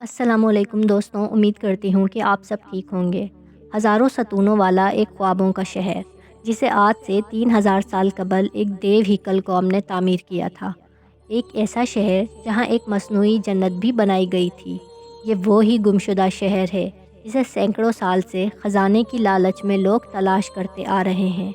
السلام علیکم دوستوں، امید کرتی ہوں کہ آپ سب ٹھیک ہوں گے۔ ہزاروں ستونوں والا ایک خوابوں کا شہر، جسے آج سے 3000 سال قبل ایک دیو ہیکل قوم نے تعمیر کیا تھا۔ ایک ایسا شہر جہاں ایک مصنوعی جنت بھی بنائی گئی تھی۔ یہ وہی گمشدہ شہر ہے جسے سینکڑوں سال سے خزانے کی لالچ میں لوگ تلاش کرتے آ رہے ہیں۔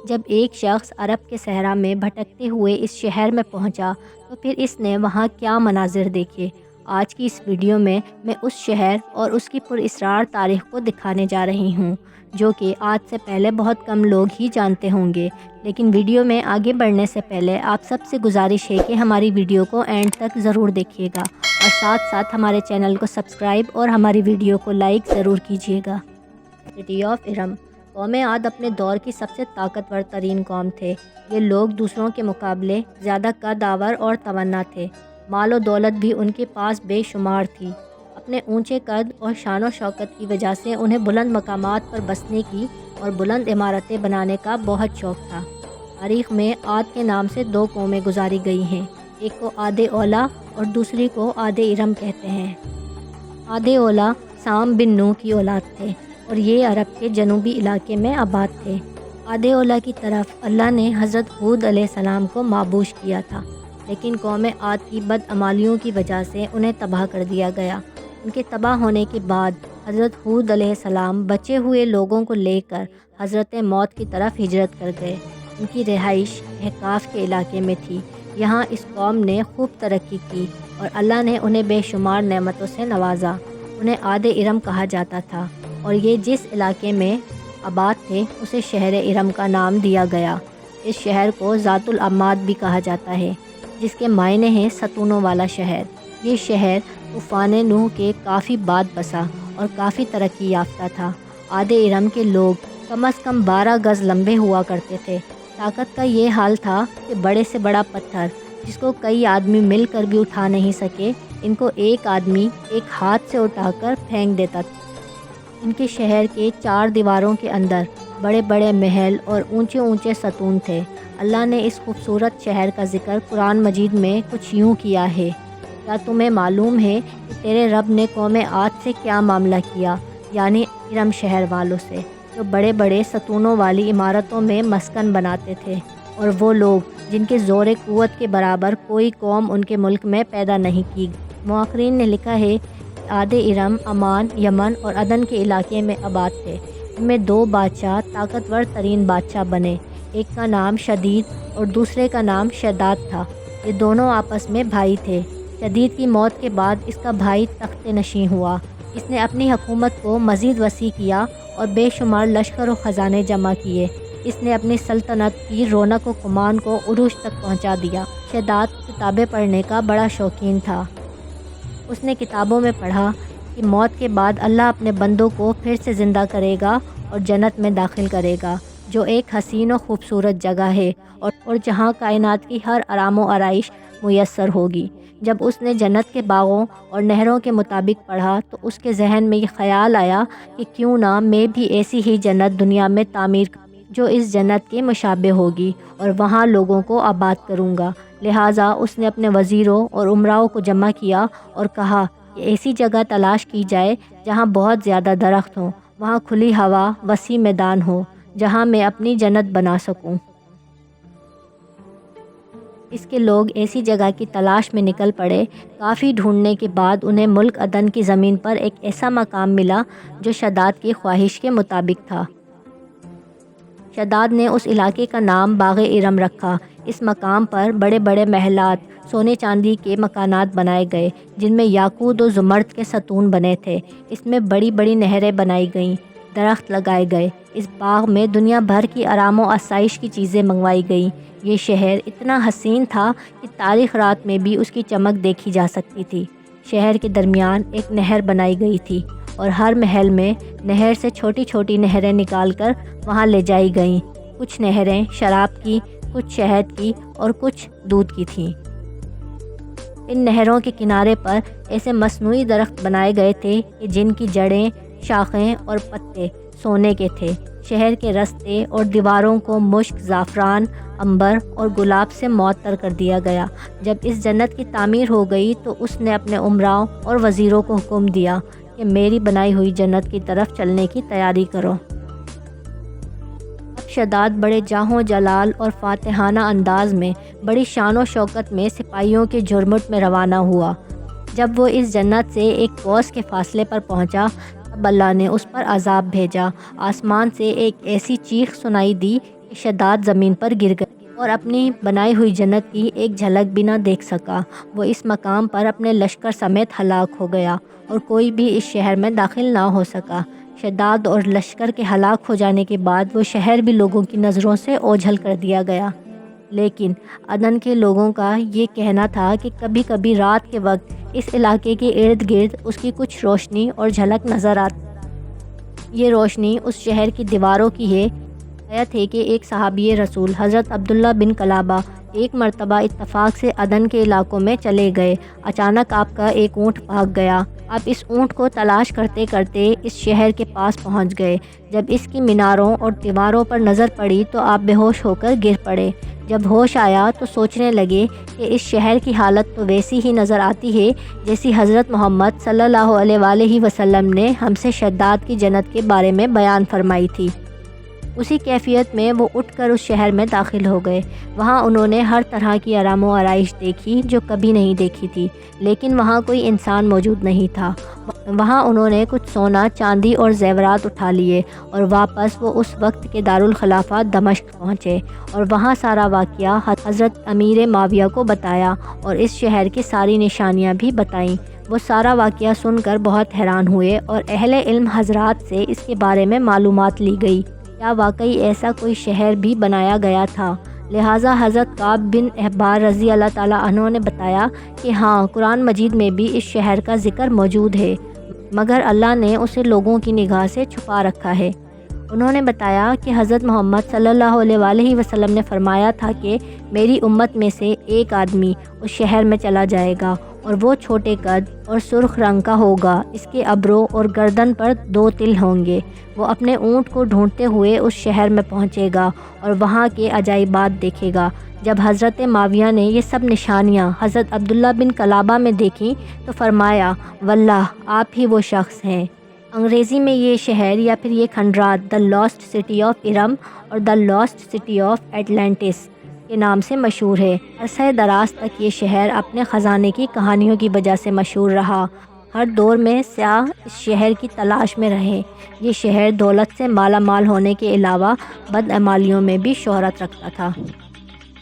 جب ایک شخص عرب کے صحرا میں بھٹکتے ہوئے اس شہر میں پہنچا تو پھر اس نے وہاں کیا مناظر دیکھے۔ آج کی اس ویڈیو میں اس شہر اور اس کی پراسرار تاریخ کو دکھانے جا رہی ہوں، جو کہ آج سے پہلے بہت کم لوگ ہی جانتے ہوں گے۔ لیکن ویڈیو میں آگے بڑھنے سے پہلے آپ سب سے گزارش ہے کہ ہماری ویڈیو کو اینڈ تک ضرور دیکھیے گا اور ساتھ ساتھ ہمارے چینل کو سبسکرائب اور ہماری ویڈیو کو لائک ضرور کیجیے گا۔ City of Iram. قوم عاد اپنے دور کی سب سے طاقتور ترین قوم تھے۔ یہ لوگ دوسروں کے مقابلے زیادہ قدآور اور توانا تھے۔ مال و دولت بھی ان کے پاس بے شمار تھی۔ اپنے اونچے قد اور شان و شوکت کی وجہ سے انہیں بلند مقامات پر بسنے کی اور بلند عمارتیں بنانے کا بہت شوق تھا۔ تاریخ میں عاد کے نام سے 2 قومیں گزاری گئی ہیں، ایک کو عاد اولیٰ اور دوسری کو عاد ارم کہتے ہیں۔ عاد اولیٰ سام بن نوح کی اولاد تھے اور یہ عرب کے جنوبی علاقے میں آباد تھے۔ عاد اولیٰ کی طرف اللہ نے حضرت ہود علیہ السلام کو مابعوث کیا تھا، لیکن قوم عاد کی بدعمالیوں کی وجہ سے انہیں تباہ کر دیا گیا۔ ان کے تباہ ہونے کے بعد حضرت ہود علیہ السلام بچے ہوئے لوگوں کو لے کر حضرت موت کی طرف ہجرت کر گئے۔ ان کی رہائش احقاف کے علاقے میں تھی۔ یہاں اس قوم نے خوب ترقی کی اور اللہ نے انہیں بے شمار نعمتوں سے نوازا۔ انہیں عاد ارم کہا جاتا تھا اور یہ جس علاقے میں آباد تھے اسے شہر ارم کا نام دیا گیا۔ اس شہر کو ذات العماد بھی کہا جاتا ہے، جس کے معنی ہیں ستونوں والا شہر۔ یہ شہر طوفان نوح کے کافی بعد بسا اور کافی ترقی یافتہ تھا۔ عاد ارم کے لوگ کم از کم 12 گز لمبے ہوا کرتے تھے۔ طاقت کا یہ حال تھا کہ بڑے سے بڑا پتھر جس کو کئی آدمی مل کر بھی اٹھا نہیں سکے، ان کو ایک آدمی ایک ہاتھ سے اٹھا کر پھینک دیتا تھا۔ ان کے شہر کے 4 دیواروں کے اندر بڑے بڑے محل اور اونچے اونچے ستون تھے۔ اللہ نے اس خوبصورت شہر کا ذکر قرآن مجید میں کچھ یوں کیا ہے: کیا تمہیں معلوم ہے کہ تیرے رب نے قوم عاد سے کیا معاملہ کیا، یعنی ارم شہر والوں سے، جو بڑے بڑے ستونوں والی عمارتوں میں مسکن بناتے تھے، اور وہ لوگ جن کے زور قوت کے برابر کوئی قوم ان کے ملک میں پیدا نہیں کی۔ مؤرخین نے لکھا ہے کہ عاد ارم عمان، یمن اور عدن کے علاقے میں آباد تھے۔ ان میں 2 بادشاہ طاقتور ترین بادشاہ بنے، ایک کا نام شدید اور دوسرے کا نام شداد تھا۔ یہ دونوں آپس میں بھائی تھے۔ شدید کی موت کے بعد اس کا بھائی تخت نشین ہوا۔ اس نے اپنی حکومت کو مزید وسیع کیا اور بے شمار لشکر و خزانے جمع کیے۔ اس نے اپنی سلطنت کی رونق و کمان کو عروج تک پہنچا دیا۔ شداد کتابیں پڑھنے کا بڑا شوقین تھا۔ اس نے کتابوں میں پڑھا کہ موت کے بعد اللہ اپنے بندوں کو پھر سے زندہ کرے گا اور جنت میں داخل کرے گا، جو ایک حسین و خوبصورت جگہ ہے اور جہاں کائنات کی ہر آرام و آرائش میسر ہوگی۔ جب اس نے جنت کے باغوں اور نہروں کے مطابق پڑھا تو اس کے ذہن میں یہ خیال آیا کہ کیوں نہ میں بھی ایسی ہی جنت دنیا میں تعمیر کروں جو اس جنت کے مشابہ ہوگی اور وہاں لوگوں کو آباد کروں گا۔ لہٰذا اس نے اپنے وزیروں اور امراؤں کو جمع کیا اور کہا کہ ایسی جگہ تلاش کی جائے جہاں بہت زیادہ درخت ہوں، وہاں کھلی ہوا، وسیع میدان ہو، جہاں میں اپنی جنت بنا سکوں۔ اس کے لوگ ایسی جگہ کی تلاش میں نکل پڑے۔ کافی ڈھونڈنے کے بعد انہیں ملک عدن کی زمین پر ایک ایسا مقام ملا جو شداد کی خواہش کے مطابق تھا۔ شداد نے اس علاقے کا نام باغ ارم رکھا۔ اس مقام پر بڑے بڑے محلات، سونے چاندی کے مکانات بنائے گئے، جن میں یاقوت و زمرد کے ستون بنے تھے۔ اس میں بڑی بڑی نہریں بنائی گئیں، درخت لگائے گئے۔ اس باغ میں دنیا بھر کی آرام و آسائش کی چیزیں منگوائی گئیں۔ یہ شہر اتنا حسین تھا کہ تاریخ رات میں بھی اس کی چمک دیکھی جا سکتی تھی۔ شہر کے درمیان ایک نہر بنائی گئی تھی اور ہر محل میں نہر سے چھوٹی چھوٹی نہریں نکال کر وہاں لے جائی گئیں۔ کچھ نہریں شراب کی، کچھ شہد کی اور کچھ دودھ کی تھیں۔ ان نہروں کے کنارے پر ایسے مصنوعی درخت بنائے گئے تھے کہ جن کی جڑیں، شاخیں اور پتے سونے کے تھے۔ شہر کے رستے اور دیواروں کو مشک، زعفران، عنبر اور گلاب سے معطر کر دیا گیا۔ جب اس جنت کی تعمیر ہو گئی تو اس نے اپنے امراؤں اور وزیروں کو حکم دیا کہ میری بنائی ہوئی جنت کی طرف چلنے کی تیاری کرو۔ اب شداد بڑے جاہ و جلال اور فاتحانہ انداز میں بڑی شان و شوکت میں سپاہیوں کے جھرمٹ میں روانہ ہوا۔ جب وہ اس جنت سے ایک کوس کے فاصلے پر پہنچا تب اللہ نے اس پر عذاب بھیجا۔ آسمان سے ایک ایسی چیخ سنائی دی کہ شداد زمین پر گر گیا اور اپنی بنائی ہوئی جنت کی ایک جھلک بھی نہ دیکھ سکا۔ وہ اس مقام پر اپنے لشکر سمیت ہلاک ہو گیا اور کوئی بھی اس شہر میں داخل نہ ہو سکا۔ شداد اور لشکر کے ہلاک ہو جانے کے بعد وہ شہر بھی لوگوں کی نظروں سے اوجھل کر دیا گیا۔ لیکن عدن کے لوگوں کا یہ کہنا تھا کہ کبھی کبھی رات کے وقت اس علاقے کے ارد گرد اس کی کچھ روشنی اور جھلک نظر آتی۔ یہ روشنی اس شہر کی دیواروں کی ہے۔ روایت ہے کہ ایک صحابی رسول حضرت عبداللہ بن قلابہ ایک مرتبہ اتفاق سے عدن کے علاقوں میں چلے گئے۔ اچانک آپ کا ایک اونٹ بھاگ گیا۔ آپ اس اونٹ کو تلاش کرتے کرتے اس شہر کے پاس پہنچ گئے۔ جب اس کی میناروں اور دیواروں پر نظر پڑی تو آپ بے ہوش ہو کر گر پڑے۔ جب ہوش آیا تو سوچنے لگے کہ اس شہر کی حالت تو ویسی ہی نظر آتی ہے جیسی حضرت محمد صلی اللہ علیہ وآلہ وسلم نے ہم سے شداد کی جنت کے بارے میں بیان فرمائی تھی۔ اسی کیفیت میں وہ اٹھ کر اس شہر میں داخل ہو گئے۔ وہاں انہوں نے ہر طرح کی آرام و آرائش دیکھی جو کبھی نہیں دیکھی تھی، لیکن وہاں کوئی انسان موجود نہیں تھا۔ وہاں انہوں نے کچھ سونا، چاندی اور زیورات اٹھا لیے اور واپس وہ اس وقت کے دارالخلافہ دمشق پہنچے اور وہاں سارا واقعہ حضرت امیر معاویہ کو بتایا اور اس شہر کی ساری نشانیاں بھی بتائیں۔ وہ سارا واقعہ سن کر بہت حیران ہوئے اور اہل علم حضرات سے اس کے بارے میں معلومات لی گئی۔ کیا واقعی ایسا کوئی شہر بھی بنایا گیا تھا؟ لہٰذا حضرت کعب بن احبار رضی اللہ تعالیٰ عنہ نے بتایا کہ ہاں، قرآن مجید میں بھی اس شہر کا ذکر موجود ہے، مگر اللہ نے اسے لوگوں کی نگاہ سے چھپا رکھا ہے۔ انہوں نے بتایا کہ حضرت محمد صلی اللہ علیہ وآلہ وسلم نے فرمایا تھا کہ میری امت میں سے ایک آدمی اس شہر میں چلا جائے گا اور وہ چھوٹے قد اور سرخ رنگ کا ہوگا، اس کے ابرو اور گردن پر 2 تل ہوں گے۔ وہ اپنے اونٹ کو ڈھونڈتے ہوئے اس شہر میں پہنچے گا اور وہاں کے عجائبات دیکھے گا۔ جب حضرت معاویہ نے یہ سب نشانیاں حضرت عبداللہ بن قلابہ میں دیکھیں تو فرمایا، واللہ آپ ہی وہ شخص ہیں۔ انگریزی میں یہ شہر یا پھر یہ کھنڈرات the last city of Iram اور the last city of Atlantis کے نام سے مشہور ہے۔ عرصہ دراز تک یہ شہر اپنے خزانے کی کہانیوں کی وجہ سے مشہور رہا۔ ہر دور میں سیاح اس شہر کی تلاش میں رہے۔ یہ شہر دولت سے مالا مال ہونے کے علاوہ بدعمالیوں میں بھی شہرت رکھتا تھا۔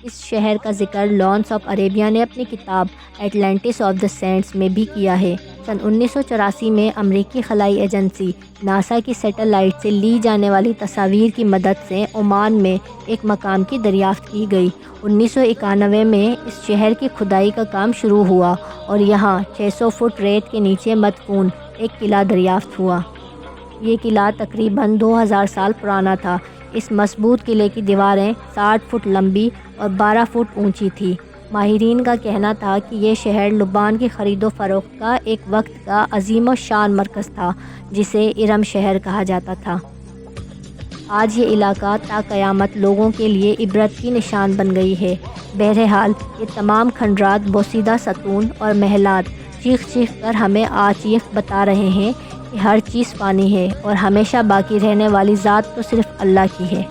اس شہر کا ذکر لارنس آف عربیہ نے اپنی کتاب ایٹلانٹس آف دا سینڈز میں بھی کیا ہے۔ سن 1984 میں امریکی خلائی ایجنسی ناسا کی سیٹلائٹ سے لی جانے والی تصاویر کی مدد سے عمان میں ایک مقام کی دریافت کی گئی۔ 1991 میں اس شہر کی کھدائی کا کام شروع ہوا اور یہاں 600 فٹ ریت کے نیچے مدفون ایک قلعہ دریافت ہوا۔ یہ قلعہ تقریباً 2000 سال پرانا تھا۔ اس مضبوط قلعے کی دیواریں 60 فٹ لمبی اور 12 فٹ اونچی تھی۔ ماہرین کا کہنا تھا کہ یہ شہر لبان کی خرید و فروخت کا ایک وقت کا عظیم و شان مرکز تھا جسے ارم شہر کہا جاتا تھا۔ آج یہ علاقہ تا قیامت لوگوں کے لیے عبرت کی نشان بن گئی ہے۔ بہرحال یہ تمام کھنڈرات بوسیدہ ستون اور محلات چیخ چیخ کر ہمیں آچیخ بتا رہے ہیں کہ ہر چیز فانی ہے اور ہمیشہ باقی رہنے والی ذات تو صرف اللہ کی ہے۔